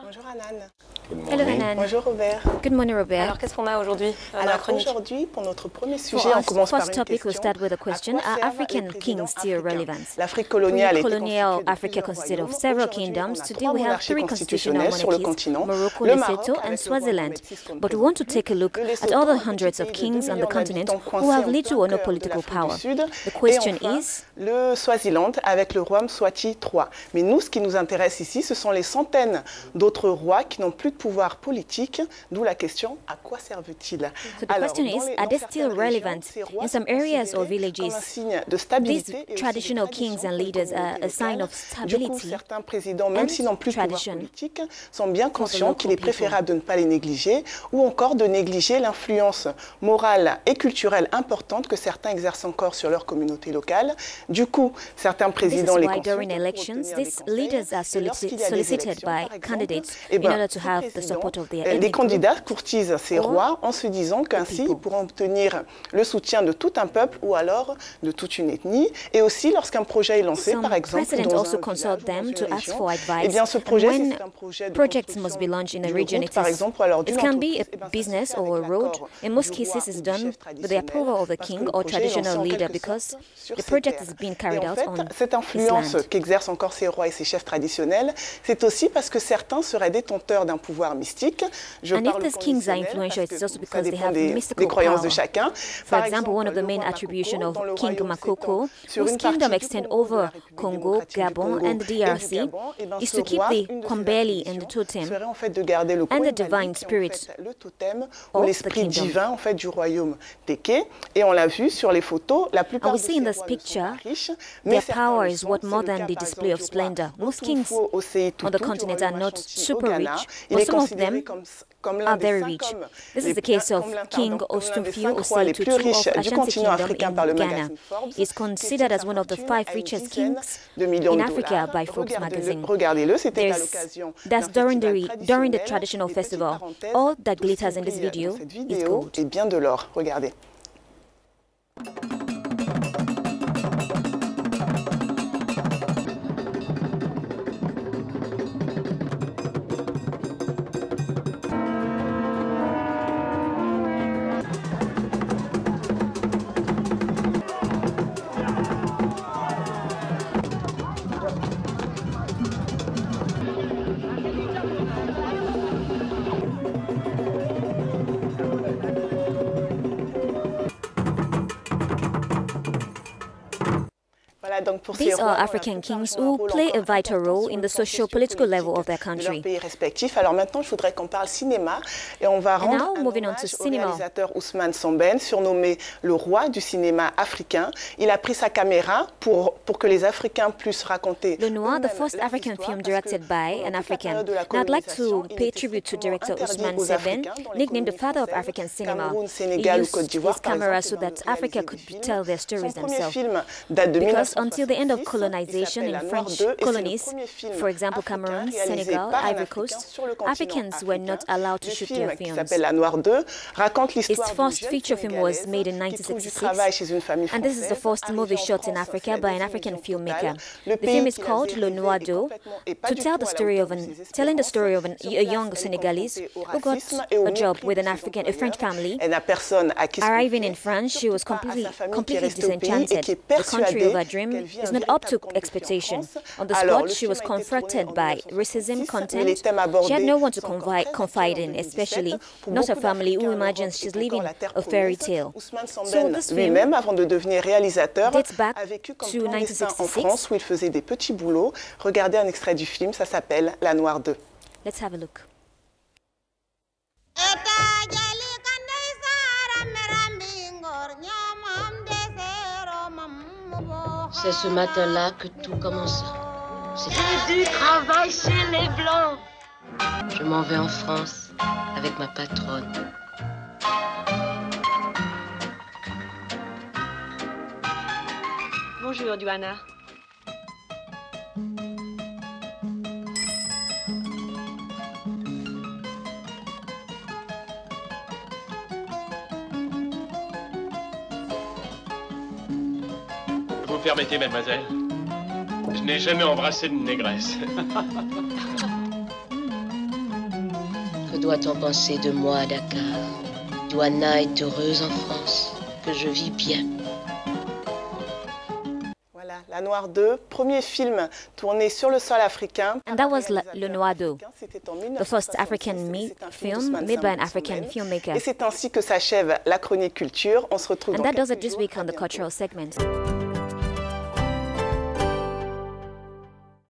Bonjour Anan. Hello Hanan. Bonjour Robert. Good morning Robert. Alors qu'est-ce qu'on a aujourd'hui Alors aujourd'hui, pour notre premier sujet, For on our commence par first une topic, we'll question. start with a question. À quoi Are servent African les kings présidents still africains? relevant? L'Afrique coloniale était Pre-colonial constituée de Africa plusieurs consisted of royaumes. several Aujourd'hui, kingdoms. on a Today trois we have monarchies three constitutional constitutionnelles sur le monarchies, continent. Morocco, Le Maroc, Lesotho and avec le roi Swaziland. Mohamed VI qu'on ne But we présente want to plus. take a look Le at Lesotho, other un petit hundreds of pays de kings 2 on the millions continent d'habitants who coincés have en little plein or no cœur de political l'Afrique power. du Sud. The Et question enfin, is, le Swaziland avec le roi Mswati III. Mais nous, ce qui nous intéresse ici, ce sont les centaines d'autres rois qui n'ont plus de pouvoir politique, d'où la question, à quoi servent-ils? so the question is, are they still relevant? In some areas or villages, these traditional kings and leaders are a sign of stability certains présidents, même s'ils n'ont plus de pouvoir tradition politique, sont bien conscients local qu'il est préférable de ne pas les négliger ou encore de négliger l'influence morale et culturelle importante que certains exercent encore sur leur communauté locale. Du coup, certains This is présidents les why consultent during pour elections, obtenir des these conseils. leaders are Et lorsqu'il y a des solicited élections, by par exemple, candidates eh in ben, order to ces have the présidents, support of their les ethnic group. candidats courtisent ces or rois en se disant qu'ainsi, ils pourront obtenir le soutien de tout un peuple ou alors de toute une ethnie. Et aussi, lorsqu'un projet est lancé, Some par exemple, presidents dans also un consult village ou them dans to une ask région, for eh advice. bien, ce And projet, when c'est un projet de projects must be construction launched in a d'une region, route, par exemple, ou alors it d'une can be entreprise. a Eh ben, ça se business fait or a avec road. l'accord In most du roi cases, ou it's du done chef with the traditionnel, approval of the parce que king le or projet est lancé traditional en leader quelque because sorte sur the ces project terres. is being Et carried en out fait, on cette his influence land. qu'exercent encore ces rois et ces chefs traditionnels, c'est aussi parce que certains seraient détenteurs d'un pouvoir mystique. Je And if parle these kings are conditionnel influential, parce it's que also ça because they dépend have des mystical croyances de power. chacun. For Par example, one of the le main roi attributions Makoko, of dans le King royaume Makoko, s'étend sur whose une partie kingdom du extend Congo, de la over République Congo, démocratique du Gabon, Congo and the et du DRC, Gabon, eh ben, is ce to keep roi, the une de ses Kwambeli and the attributions totem serait en fait de garder le and the Kwembali, divine qui est en spirit fait le totem of ou the l'esprit kingdom. divin en fait du royaume Teke. Et on l'a vu sur les photos, la plupart And de we ces see in rois this ne sont picture, pas riches, their certains power le is sont. what C'est more le than cas, the par display of exemple, du roi splendor. Most kings Otumfuo Osei on the Tutu continent du are royaume not Ashanti super au Ghana. rich, Il but est some of considéré them comme l'un are des very 5 rich. hommes This les is the case of comme l'un, King pardon, comme l'un des Ostumfuo 5 rois Osei les plus Tutu riches of du Ashanti continent Kingdom africain par le in Ghana. magazine Forbes, He is considered as one of the 5 richest kings de millions in de Africa dollars. by Forbes magazine. Regardez-le, c'était à There's- l'occasion That's during the traditionnel. traditional Et petite festival. parenthèse, All that tout ce qui glitters in this brille video dans cette is vidéo gold. est bien de l'or. Regardez. Voilà, donc pour ces These rois, are African kings who play a vital role in the socio-political level of their de leur country. pays respectifs. Alors maintenant, je voudrais qu'on parle cinéma et on va rendre now, un moving on hommage to au cinema. réalisateur Ousmane Sembène, surnommé le roi du cinéma africain. Il a pris sa caméra pour que les Africains puissent raconter Le Noir, the eux-mêmes first leur African histoire, film parce que directed by pendant an toute la African. période de la Now I'd like to colonisation, il pay était tribute to strictement director interdit Ousmane aux Sembène, Africains dans les nicknamed the colonies father of françaises, African cinema. Cameroun, He Sénégal ou Côte used d'Ivoire, his par camera exemple, so et dans that de Africa réaliser could des films. tell their stories Son premier themselves. film date de Because until the end of 1966, colonization il in s'appelle La Noire French 2, et c'est le colonies, premier film for example africain Cameroon, réalisé Senegal, par un Ivory Africain Coast, sur le continent Africans were not allowed to Le shoot film their qui films. s'appelle La Noire 2 raconte Its l'histoire d'une first jeune feature film was made in Sénégalaise qui trouve du travail 1966, chez une famille and this is the française, first movie arrivée en shot in France, Africa fait by an des African illusions filmmaker. totales. Le The film pays is qu'il called avait Le rêvé Noir est d'eau, complètement et pas to du tell tout the à la story of hauteur de an ses telling the espérances. story of a Sur place, young elle est Senegalese confrontée au who got racisme et au a job mépris with de an ses African, a employeurs. French family. Elle n'a personne à qui se Arriving in confier, France, she surtout was pas à sa famille qui est completely restée au pays et disenchanted. qui est The country persuadée of her dream qu'elle vit un is not up to véritable conflit en expectation. France. On the Alors, spot, le she film was a été tourné confronted en by racism 1966, mais content. les thèmes She had abordés no one to sont encore très confide actuels en in, 2017. especially Pour not her beaucoup family who d'Africains, imagines l'Europe she's est encore living la terre a fairy promise. tale. Ousmane So Sembène this film lui-même, avant de devenir réalisateur, dates back a vécu comme to clandestin en 1966. France où il faisait des petits boulots. Regardez un extrait du film, ça s'appelle La Noire 2. Let's have a look. C'est ce matin-là que tout commença. J'ai du travail chez les Blancs. Je m'en vais en France avec ma patronne. Bonjour, Duana. Vous permettez, mademoiselle? Je n'ai jamais embrassé de négresse. doit-on penser de moi à Dakar? Douana est heureuse en France, que je vis bien. Voilà, La Noire 2, premier film tourné sur le sol africain. And that was Le Noir 2, the first African film made by an African filmmaker. Et c'est ainsi que s'achève la chronique culture. On se retrouve And that does it this week on the cultural segment.